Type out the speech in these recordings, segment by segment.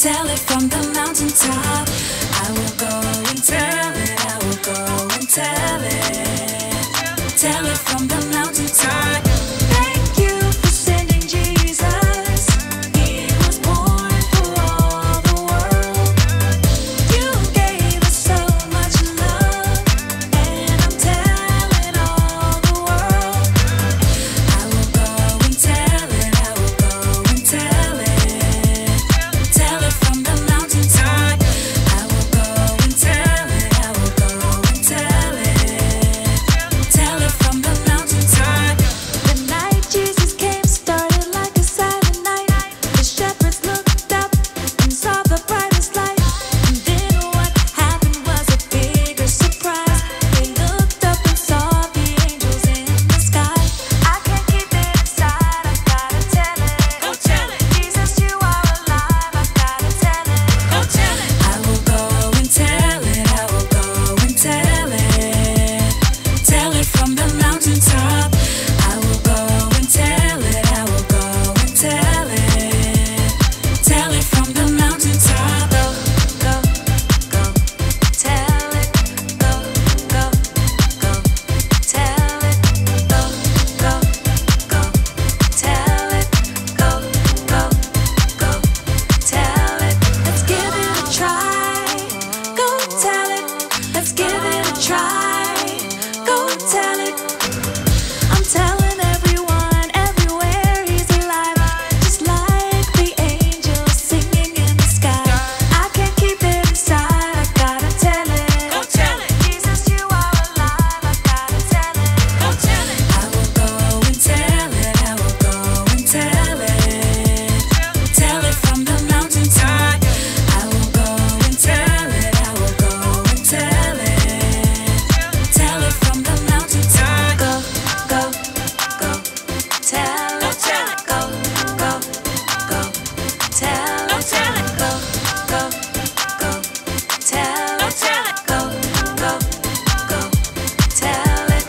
tell it from the mountaintop. I will go and tell it, I will go and tell it. Tell it from the mountaintop. Thank you for sending Jesus. He was born for all the world. You gave us so much love, and I'm telling all the world. I will go and tell it, I will go and tell it. Tell it from the mountaintop. I will go and tell it, I will go and tell it. Tell it from the mountaintop. The night Jesus came started like a silent night. The shepherds looked up and saw the brightest light. And then what happened was a bigger surprise. They looked up and saw the angels in the sky. I can't keep it inside, I gotta tell it. Go tell it. Jesus, you are alive, I gotta tell it. Go tell it. I will go and tell it, I will go and tell it. Tell it from the mountaintop. I will go and tell it, I will go and tell it. Tell it from the mountaintop. Go, go, go, tell it. Go, go, go, tell it. Go, go, go, tell it. Go, go, go, tell it. Let's give it a try. Go tell it. Let's give it a try. Go tell it. I'm telling everyone, everywhere he's alive. Just like the angels singing in the sky. I can't keep it inside, I gotta tell it. Go tell it. Jesus, you are alive, I gotta tell it. Go tell it. I will go and tell it, I will go and tell it. Tell it from the mountaintop. I will go and tell it, I will go and tell it. Tell it from the mountaintop. Go, go, go, tell it. Go, go, go, tell it. Go, go, go, tell it. Go, go, go, tell it.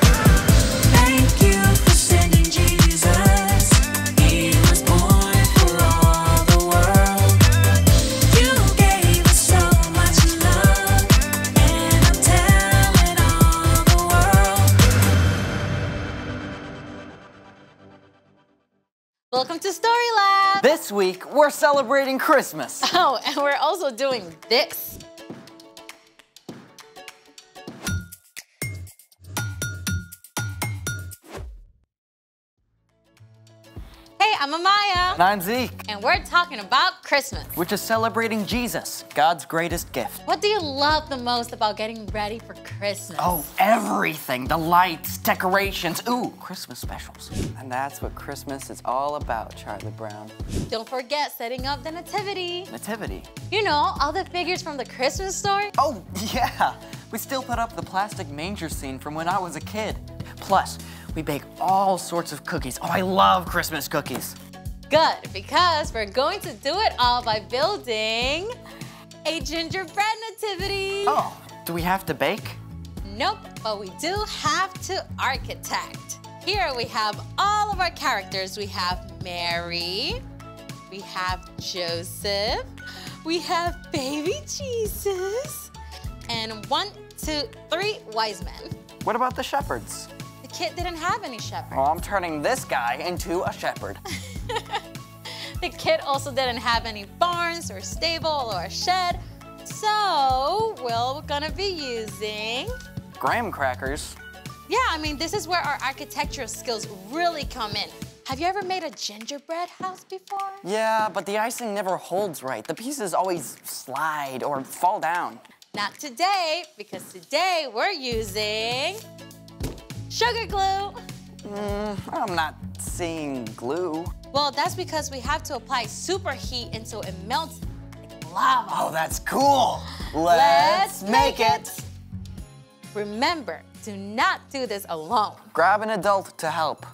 Thank you for sending Jesus. He was born for all the world. You gave us so much love, and I'm telling all the world. Welcome to Story Lab! This week, we're celebrating Christmas. Oh, and we're also doing this. Hey, I'm Amaya, And I'm Zeke, and we're talking about Christmas. which is celebrating Jesus, God's greatest gift. What do you love the most about getting ready for Christmas? Oh, everything. The lights, decorations, ooh, Christmas specials. And that's what Christmas is all about, Charlie Brown. Don't forget setting up the nativity. Nativity. You know, all the figures from the Christmas story. Oh, yeah. We still put up the plastic manger scene from when I was a kid. Plus, we bake all sorts of cookies. Oh, I love Christmas cookies. Good, because we're going to do it all by building a gingerbread nativity. Oh, do we have to bake? Nope, but we do have to architect. Here we have all of our characters. We have Mary, we have Joseph, we have baby Jesus, and 1, 2, 3 wise men. What about the shepherds? The kid didn't have any shepherds. Oh, I'm turning this guy into a shepherd. The kid also didn't have any barns or stable or a shed. So we're gonna be using, Graham crackers. yeah, I mean, this is where our architectural skills really come in. Have you ever made a gingerbread house before? Yeah, but the icing never holds right. The pieces always slide or fall down. Not today, because today we're using sugar glue. I'm not seeing glue. Well, that's because we have to apply superheat until it melts like lava. Oh, that's cool. Let's make it. Remember, do not do this alone. Grab an adult to help.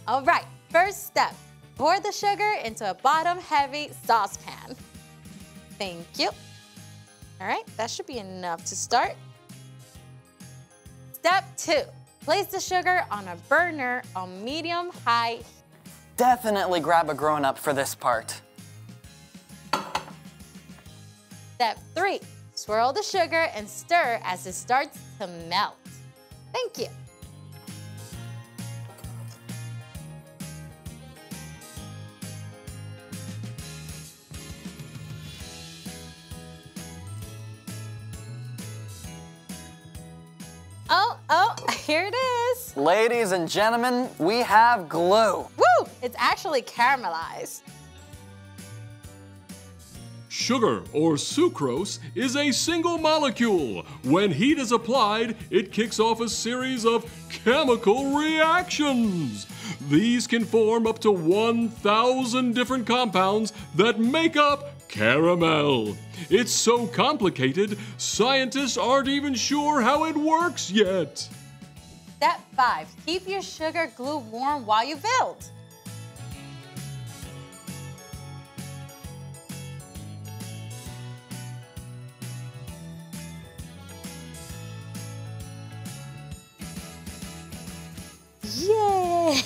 All right, first step, pour the sugar into a bottom-heavy saucepan. Thank you. All right, that should be enough to start. Step 2, place the sugar on a burner on medium-high heat. Definitely grab a grown-up for this part. Step 3, swirl the sugar and stir as it starts to melt. Thank you. Oh, here it is. Ladies and gentlemen, we have glue. Woo! It's actually caramelized. Sugar, or sucrose, is a single molecule. When heat is applied, it kicks off a series of chemical reactions. These can form up to 1,000 different compounds that make up caramel. It's so complicated, scientists aren't even sure how it works yet. Step 5, keep your sugar glue warm while you build. Yay!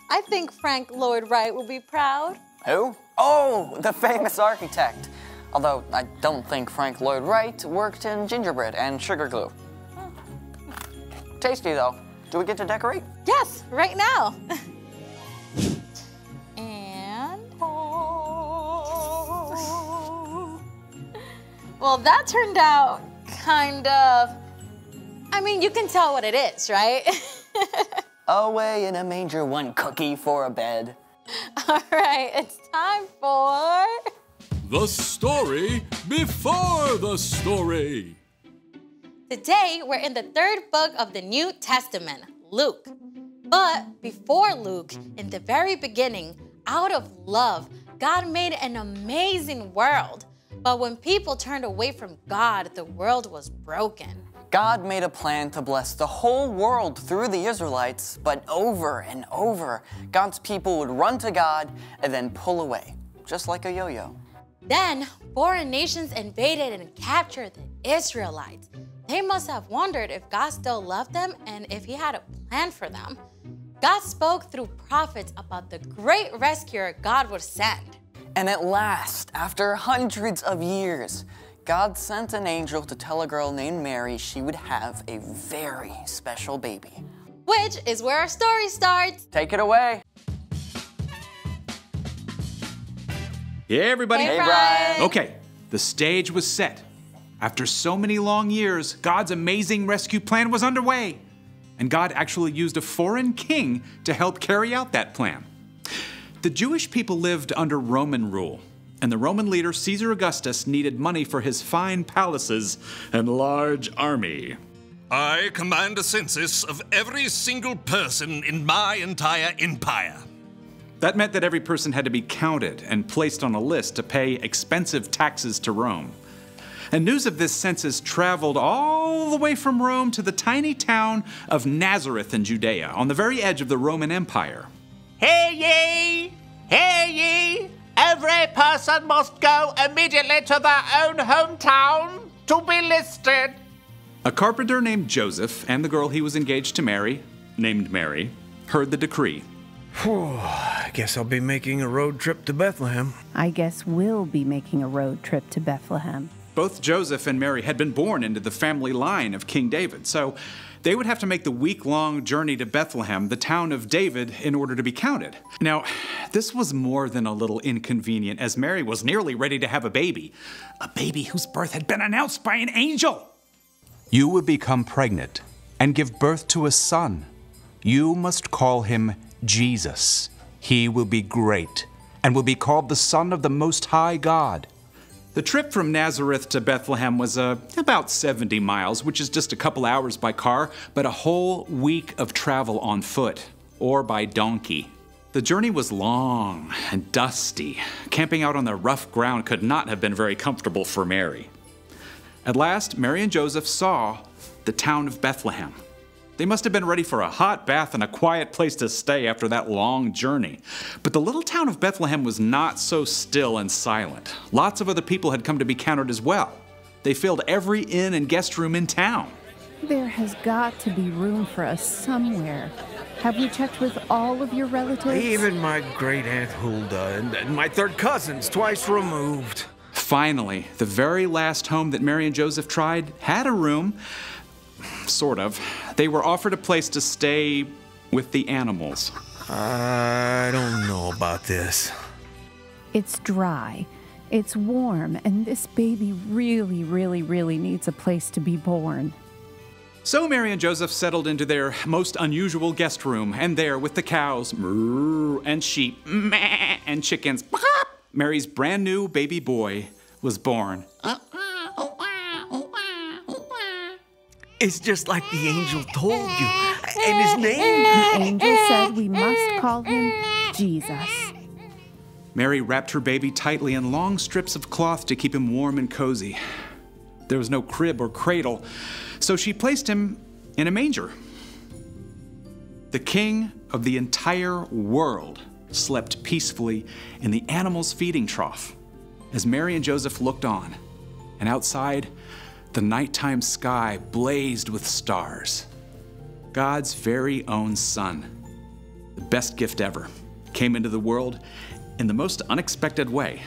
I think Frank Lloyd Wright will be proud. Who? Oh, the famous architect. Although I don't think Frank Lloyd Wright worked in gingerbread and sugar glue. Tasty though. Do we get to decorate? Yes, right now. And... well, that turned out kind of... I mean, you can tell what it is, right? Away in a manger, one cookie for a bed. All right, it's time for... The story before the story. Today, we're in the 3rd book of the New Testament, Luke. But before Luke, in the very beginning, out of love, God made an amazing world. But when people turned away from God, the world was broken. God made a plan to bless the whole world through the Israelites, but over and over, God's people would run to God and then pull away, just like a yo-yo. Then, foreign nations invaded and captured the Israelites. They must have wondered if God still loved them and if he had a plan for them. God spoke through prophets about the great rescuer God would send. And at last, after hundreds of years, God sent an angel to tell a girl named Mary she would have a very special baby. Which is where our story starts. Take it away. Hey, everybody. Hey, Brian. Okay, the stage was set. After so many long years, God's amazing rescue plan was underway. And God actually used a foreign king to help carry out that plan. The Jewish people lived under Roman rule, and the Roman leader Caesar Augustus needed money for his fine palaces and large army. I command a census of every single person in my entire empire. That meant that every person had to be counted and placed on a list to pay expensive taxes to Rome. And news of this census traveled all the way from Rome to the tiny town of Nazareth in Judea, on the very edge of the Roman Empire. Hear ye! Hear ye! Every person must go immediately to their own hometown to be listed. A carpenter named Joseph and the girl he was engaged to marry, named Mary, heard the decree. I guess I'll be making a road trip to Bethlehem. I guess we'll be making a road trip to Bethlehem. Both Joseph and Mary had been born into the family line of King David, so they would have to make the week-long journey to Bethlehem, the town of David, in order to be counted. Now, this was more than a little inconvenient, as Mary was nearly ready to have a baby whose birth had been announced by an angel. You will become pregnant and give birth to a son. You must call him Jesus. He will be great and will be called the Son of the Most High God. The trip from Nazareth to Bethlehem was about 70 miles, which is just a couple hours by car, but a whole week of travel on foot or by donkey. The journey was long and dusty. Camping out on the rough ground could not have been very comfortable for Mary. At last, Mary and Joseph saw the town of Bethlehem. They must have been ready for a hot bath and a quiet place to stay after that long journey. But the little town of Bethlehem was not so still and silent. Lots of other people had come to be counted as well. They filled every inn and guest room in town. There has got to be room for us somewhere. Have you checked with all of your relatives? Even my great Aunt Hulda and my third cousins, twice removed. Finally, the very last home that Mary and Joseph tried had a room. Sort of. They were offered a place to stay with the animals. I don't know about this. It's dry, it's warm, and this baby really, really, really needs a place to be born. So Mary and Joseph settled into their most unusual guest room, and there with the cows, moo, and sheep, meh, and chickens, pop, Mary's brand new baby boy was born. It's just like the angel told you. And his name? The angel said we must call him Jesus. Mary wrapped her baby tightly in long strips of cloth to keep him warm and cozy. There was no crib or cradle, so she placed him in a manger. The king of the entire world slept peacefully in the animal's feeding trough as Mary and Joseph looked on, and outside, the nighttime sky blazed with stars. God's very own son, the best gift ever, came into the world in the most unexpected way.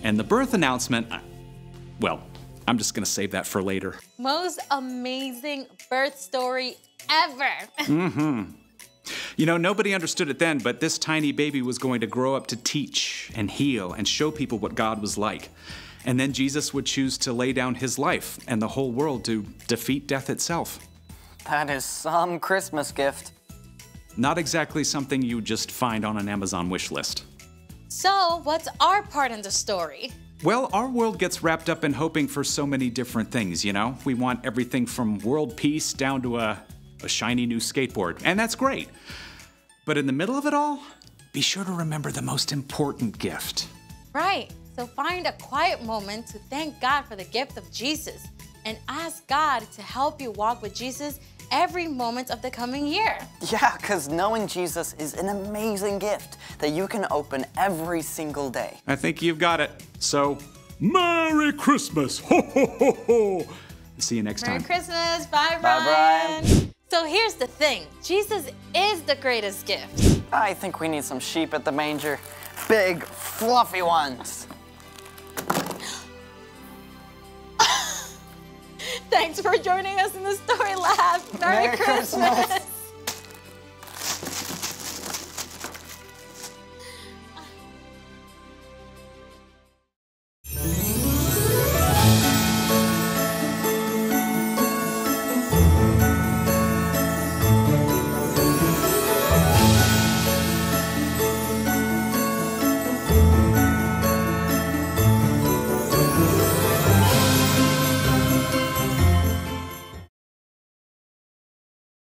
And the birth announcement, well, I'm just gonna save that for later. Most amazing birth story ever. You know, nobody understood it then, but this tiny baby was going to grow up to teach and heal and show people what God was like. And then Jesus would choose to lay down his life and the whole world to defeat death itself. That is some Christmas gift. Not exactly something you just find on an Amazon wish list. So, what's our part in the story? Well, our world gets wrapped up in hoping for so many different things, you know? We want everything from world peace down to a shiny new skateboard, and that's great. But in the middle of it all, be sure to remember the most important gift. Right. So find a quiet moment to thank God for the gift of Jesus and ask God to help you walk with Jesus every moment of the coming year. Yeah, because knowing Jesus is an amazing gift that you can open every single day. I think you've got it. So, Merry Christmas! Ho, ho, ho, ho! see you next Merry time. Christmas. Bye, Bye, Brian. So here's the thing. Jesus is the greatest gift. I think we need some sheep at the manger. Big, fluffy ones. Thanks for joining us in the Story Lab. Merry Christmas.